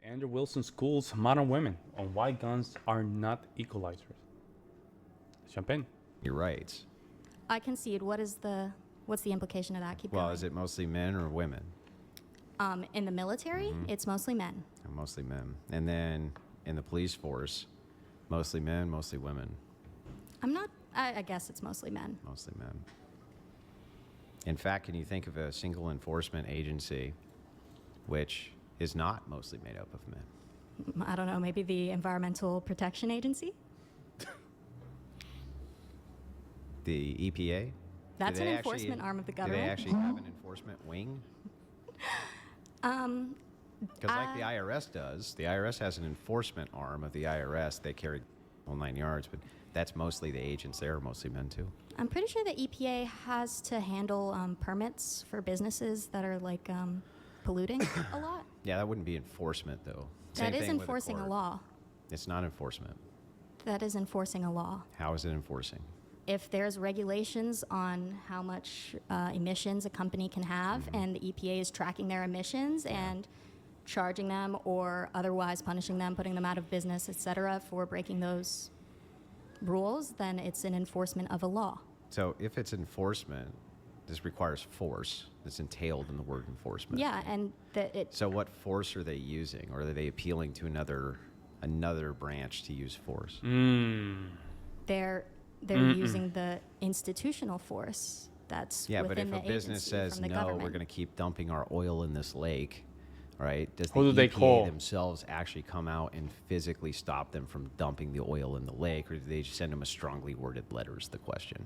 Andrew Wilson School's Modern Women on Why Guns Are Not Equalizers. Champagne. You're right. I concede. What's the implication of that? Keep Well, going. is it mostly men or women? In the military, it's mostly men. Mostly men. And then in the police force, mostly men, mostly women. I guess it's mostly men. Mostly men. In fact, can you think of a single enforcement agency which is not mostly made up of men? I don't know, maybe the Environmental Protection Agency? The EPA? That's an enforcement arm of the government. Do they actually have an enforcement wing? Because like the IRS does, the IRS has an enforcement arm of the IRS. They carry all 9 yards, but that's mostly the agents there, mostly men too. I'm pretty sure the EPA has to handle permits for businesses that are like polluting a lot. Yeah, that wouldn't be enforcement though. That is enforcing a law. It's not enforcement. That is enforcing a law. How is it enforcing? If there's regulations on how much emissions a company can have, and the EPA is tracking their emissions and charging them or otherwise punishing them, putting them out of business, etc., for breaking those rules, then it's an enforcement of a law. So if it's enforcement, this requires force that's entailed in the word enforcement. Yeah, and So what force are they using, or are they appealing to another branch to use force? they're using the institutional force that's Yeah, but within if the a business agency says from the no, government. we're going to keep dumping our oil in this lake, right? Does the Who do they EPA call? themselves actually come out and physically stop them from dumping the oil in the lake, or do they just send them a strongly worded letter? Is the question.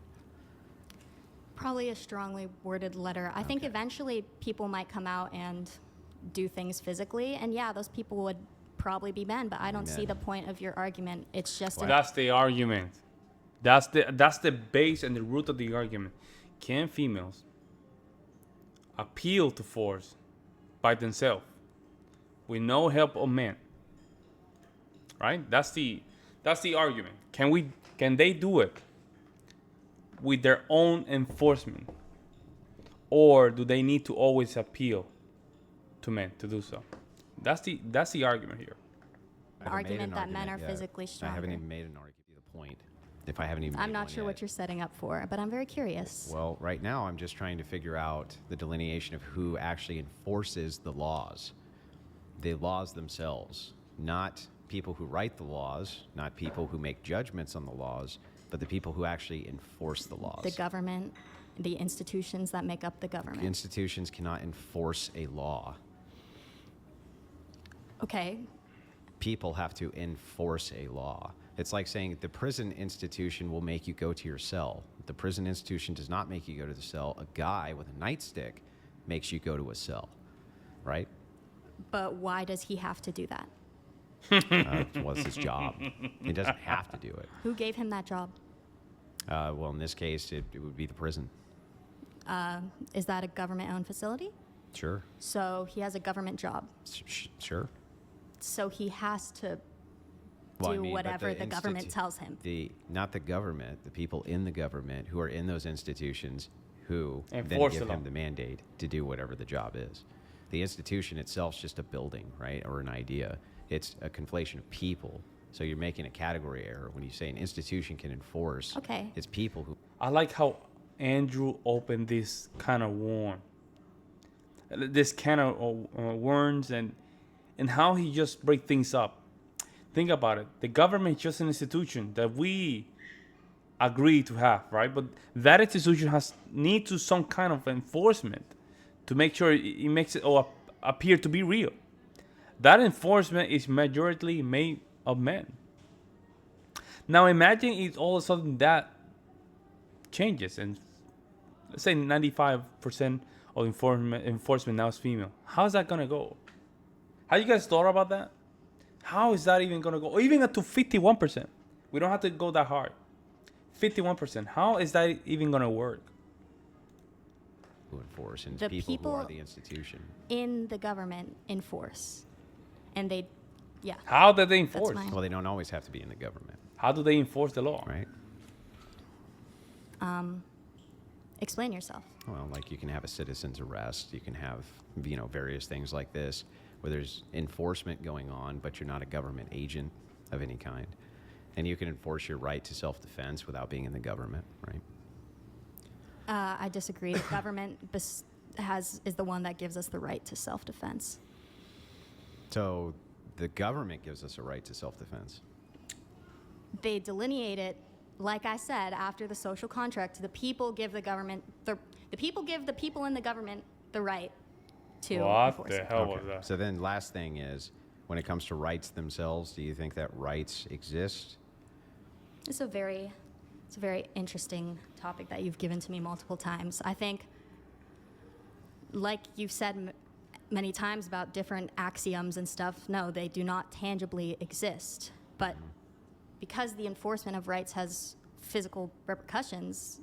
Probably a strongly worded letter. I think eventually people might come out and do things physically, and yeah, those people would probably be men, but I don't see the point of your argument. It's just That's the argument. That's the base and the root of the argument. Can females appeal to force by themselves with no help of men? Right? That's the argument. Can they do it with their own enforcement? Or do they need to always appeal to men to do so? That's the argument here. I haven't made argument an that men argument are yet. physically stronger. I haven't even made an argument. Give you the point. If I haven't even I'm made not one sure yet. what you're setting up for, but I'm very curious. Well, right now I'm just trying to figure out the delineation of who actually enforces the laws. The laws themselves, not people who write the laws, not people who make judgments on the laws, but the people who actually enforce the laws. The government, the institutions that make up the government. Institutions cannot enforce a law. Okay, People have to enforce a law. It's like saying the prison institution will make you go to your cell. The prison institution does not make you go to the cell. A guy with a nightstick makes you go to a cell, right? but why does he have to do that? Well, it's his job. He doesn't have to do it. Who gave him that job? Well, in this case, it would be the prison. Is that a government-owned facility? Sure. So he has a government job. Sure. So he has to Well, I do mean, but whatever the government tells him. Not the government, the people in the government who are in those institutions who then Enforce give the him law. the mandate to do whatever the job is. The institution itself is just a building, right, or an idea. It's a conflation of people. So you're making a category error when you say an institution can enforce. Okay. It's people who. I like how Andrew opened this kind of worms and how he just break things up. Think about it. The government is just an institution that we agree to have, right? But that institution needs to some kind of enforcement to make sure it makes it all appear to be real. That enforcement is majority made of men. Now imagine if all of a sudden that changes and let's say 95% of enforcement now is female. How's that gonna go? Have you guys thought about that? How is that even gonna go? Or even up to 51%. We don't have to go that hard. 51%. How is that even gonna work? who enforce, and The it's people who are people- the institution. In the government enforce. And they, yeah. How do they enforce? mine. Well, they don't always have to be in the government, How do they enforce the law? right? Explain yourself. Well, like you can have a citizen's arrest, you can have, various things like this, where there's enforcement going on, but you're not a government agent of any kind. And you can enforce your right to self-defense without being in the government, right? I disagree. The government is the one that gives us the right to self-defense. So the government gives us a right to self-defense. They delineate it, like I said, after the social contract. The people give the government the people give the people in the government the right to What enforce the it. hell was that? So then last thing is, when it comes to rights themselves, do you think that rights exist? It's a very interesting topic that you've given to me multiple times. I think, like you've said many times about different axioms and stuff, no, they do not tangibly exist. But because the enforcement of rights has physical repercussions,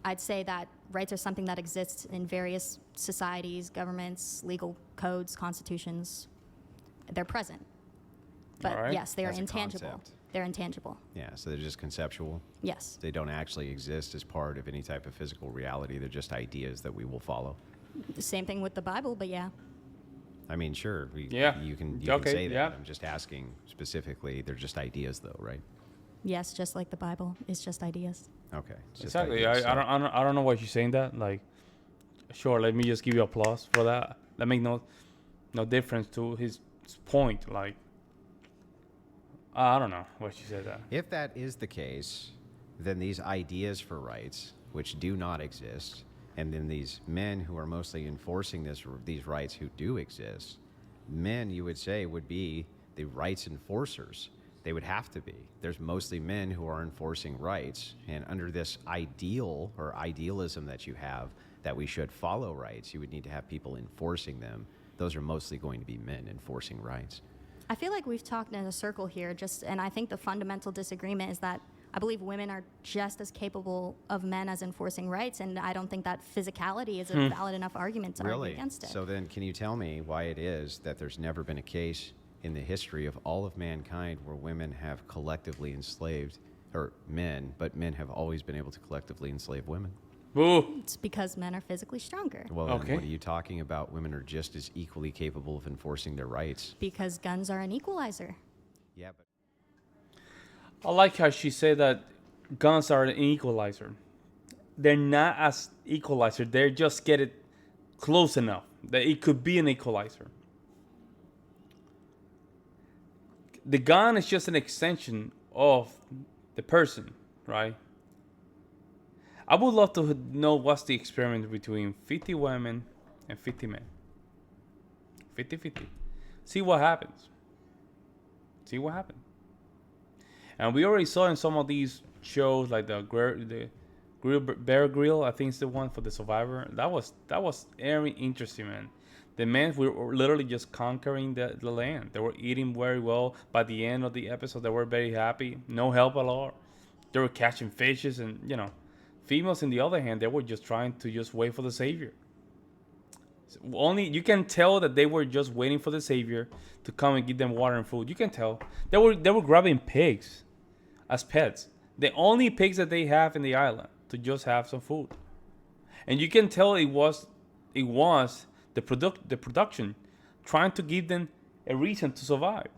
I'd say that rights are something that exists in various societies, governments, legal codes, constitutions. They're present. But All right. yes, they are As a intangible. concept. They're intangible. Yeah, so they're just conceptual. Yes. They don't actually exist as part of any type of physical reality. They're just ideas that we will follow. The same thing with the Bible, but yeah. I mean, sure, Yeah. you can Okay, say that. yeah. I'm just asking specifically. They're just ideas, though, right? Yes, just like the Bible, it's just ideas. Okay. It's just Exactly. ideas, so- I don't know why she's saying that. Like, sure, let me just give you applause for that. That make no difference to his point. Like, I don't know why she said that. If that is the case, then these ideas for rights, which do not exist, and then these men who are mostly enforcing these rights who do exist, men, you would say, would be the rights enforcers. They would have to be. There's mostly men who are enforcing rights, and under this ideal or idealism that you have that we should follow rights, you would need to have people enforcing them. Those are mostly going to be men enforcing rights. I feel like we've talked in a circle here, and I think the fundamental disagreement is that I believe women are just as capable of men as enforcing rights, and I don't think that physicality is a valid enough argument to argue against it. So then can you tell me why it is that there's never been a case in the history of all of mankind where women have collectively enslaved, or men, but men have always been able to collectively enslave women? Boo. It's because men are physically stronger. Well, then Okay. what are you talking about? Women are just as equally capable of enforcing their rights. Because guns are an equalizer. Yeah, but I like how she said that guns are an equalizer. They're not as equalizer. They just get it close enough that it could be an equalizer. The gun is just an extension of the person, right? I would love to know what's the experiment between 50 women and 50 men. 50-50. See what happens. See what happens. And we already saw in some of these shows, like the Bear Grill, I think it's the one for the Survivor. That was very interesting, man. The men were literally just conquering the land. They were eating very well. By the end of the episode, they were very happy. No help at all. They were catching fishes, and females, on the other hand, they were just trying to just wait for the savior. Only you can tell that they were just waiting for the savior to come and give them water and food. You can tell they were grabbing pigs as pets. The only pigs that they have in the island to just have some food, and you can tell it was the production trying to give them a reason to survive.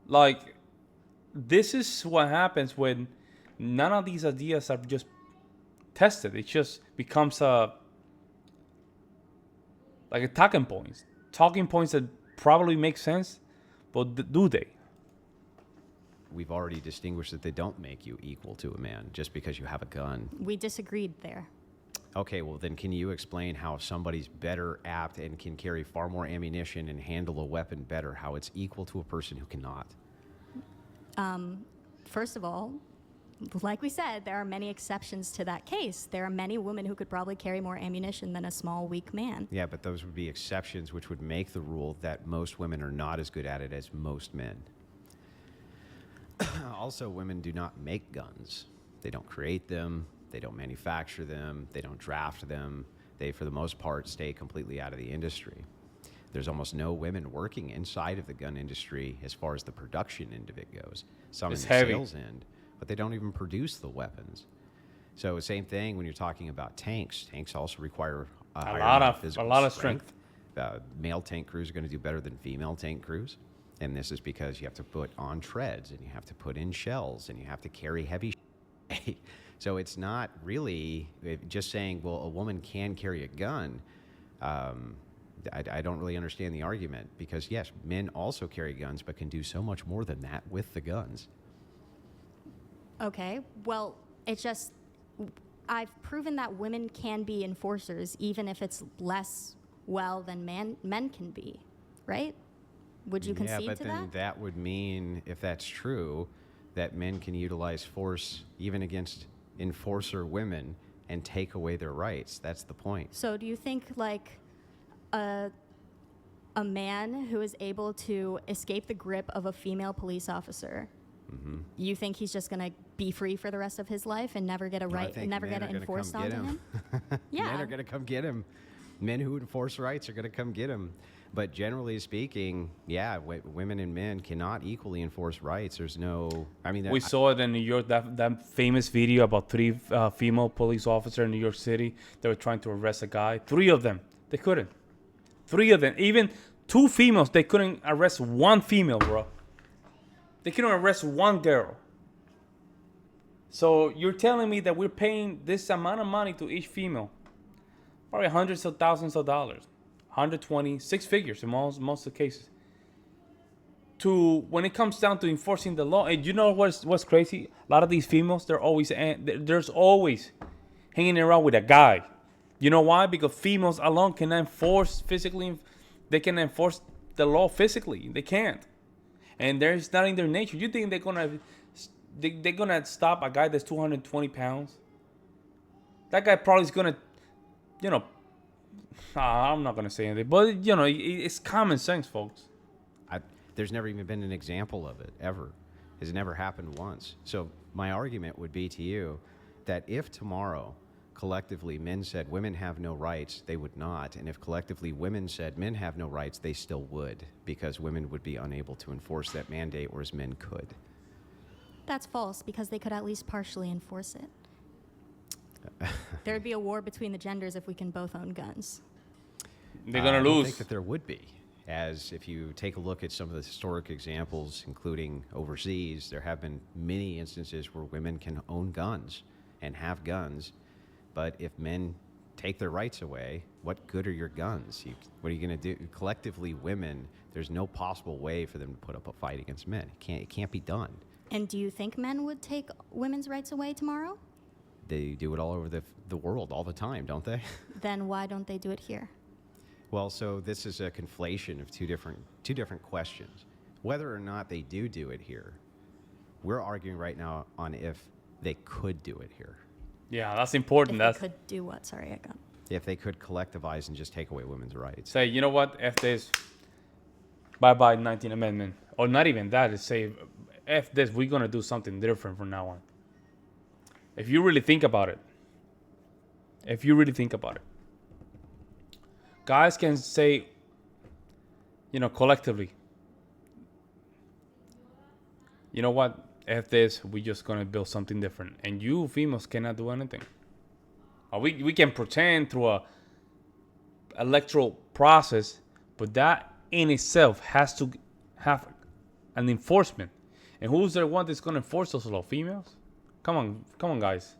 Like, this is what happens when none of these ideas are just tested. It just becomes like a talking points that probably make sense, but do they? we've already distinguished that they don't make you equal to a man just because you have a gun. We disagreed there. Okay, well then can you explain how somebody's better apt and can carry far more ammunition and handle a weapon better, how it's equal to a person who cannot? First of all, like we said, there are many exceptions to that case. There are many women who could probably carry more ammunition than a small, weak man. Yeah, but those would be exceptions which would make the rule that most women are not as good at it as most men. Also, women do not make guns. They don't create them. They don't manufacture them. They don't draft them. They, for the most part, stay completely out of the industry. There's almost no women working inside of the gun industry as far as the production end of it goes. Some It's in the heavy. sales end, but they don't even produce the weapons. So same thing when you're talking about tanks. Tanks also require a higher amount of physical lot of strength. male tank crews are going to do better than female tank crews. And this is because you have to put on treads and you have to put in shells and you have to carry heavy shit. So it's not really just saying, well, a woman can carry a gun. I don't really understand the argument because, yes, men also carry guns but can do so much more than that with the guns. Okay, well, it's just, I've proven that women can be enforcers even if it's less well than men can be, right? Would you concede yeah, but to then that would mean, if that's true, that men can utilize force even against enforcer women and take away their rights. That's the point. So do you think like a man who is able to escape the grip of a female police officer, you think he's just going to be free for the rest of his life and never get a right, never get it enforced onto him? Yeah. Men are going to come get him. Men who enforce rights are going to come get him. But generally speaking, yeah, women and men cannot equally enforce rights. There's no, I mean, We saw it in New York, that famous video about 3 female police officers in New York City. They were trying to arrest a guy. 3 of them, they couldn't. 3 of them, even 2 females, they couldn't arrest 1 female, bro. They couldn't arrest 1 girl. So you're telling me that we're paying this amount of money to each female, probably hundreds of thousands of dollars, 120, 6 figures in most of the cases. To when it comes down to enforcing the law, and you know what's crazy? A lot of these females, there's always hanging around with a guy. You know why? Because females alone cannot enforce physically. They can enforce the law physically. They can't, and there's not in their nature. You think they're gonna stop a guy that's 220 pounds? That guy probably is gonna, I'm not gonna say anything, but it's common sense, folks. There's never even been an example of it, ever. It's never happened once. So my argument would be to you that if tomorrow, collectively, men said women have no rights, they would not. And if collectively women said men have no rights, they still would, because women would be unable to enforce that mandate, whereas men could. That's false, because they could at least partially enforce it. There'd be a war between the genders if we can both own guns. They're gonna I don't lose. think that there would be. As if you take a look at some of the historic examples, including overseas, there have been many instances where women can own guns and have guns. But if men take their rights away, what good are your guns? What are you going to do? Collectively, women, there's no possible way for them to put up a fight against men. It can't be done. And do you think men would take women's rights away tomorrow? They do it all over the world all the time, don't they? Then why don't they do it here? Well, so this is a conflation of two different questions. Whether or not they do it here, we're arguing right now on if they could do it here. Yeah, that's important. If they could do what? Sorry, I got. If they could collectivize and just take away women's rights. Say, you know what? F this. Bye-bye 19th Amendment. Or not even that. It's say, F this. We're going to do something different from now on. If you really think about it. Guys can say, collectively, you know what? F this. We're just going to build something different. And you females cannot do anything. We can pretend through a electoral process, but that in itself has to have an enforcement. And who's the one that's going to enforce those laws? Females? Come on, guys.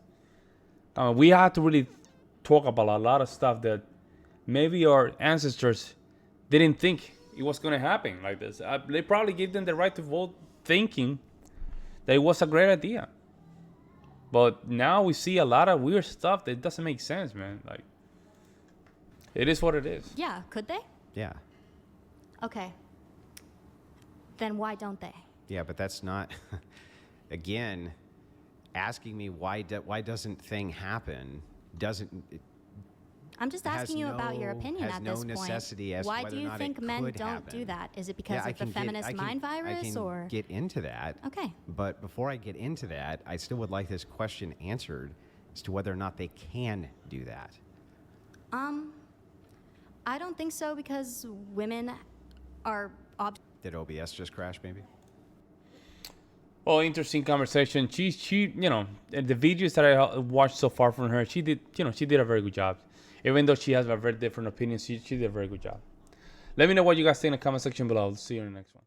We have to really talk about a lot of stuff that maybe our ancestors didn't think it was going to happen like this. They probably gave them the right to vote thinking that it was a great idea. But now we see a lot of weird stuff that doesn't make sense, man. Like, it is what it is. Yeah, could they? Yeah. Okay. Then why don't they? Yeah, but that's not, again, asking me why doesn't thing happen doesn't. I'm just asking you about your opinion at this point. Has no necessity as to why whether do you or not think it men could don't happen. do that? Is it because of the feminist mind virus, or? I can get into that. Okay. But before I get into that, I still would like this question answered as to whether or not they can do that. I don't think so, because women are Did OBS just crash, maybe? Well, interesting conversation. She, the videos that I watched so far from her, she did a very good job. Even though she has a very different opinion, she did a very good job. Let me know what you guys think in the comment section below. See you in the next one.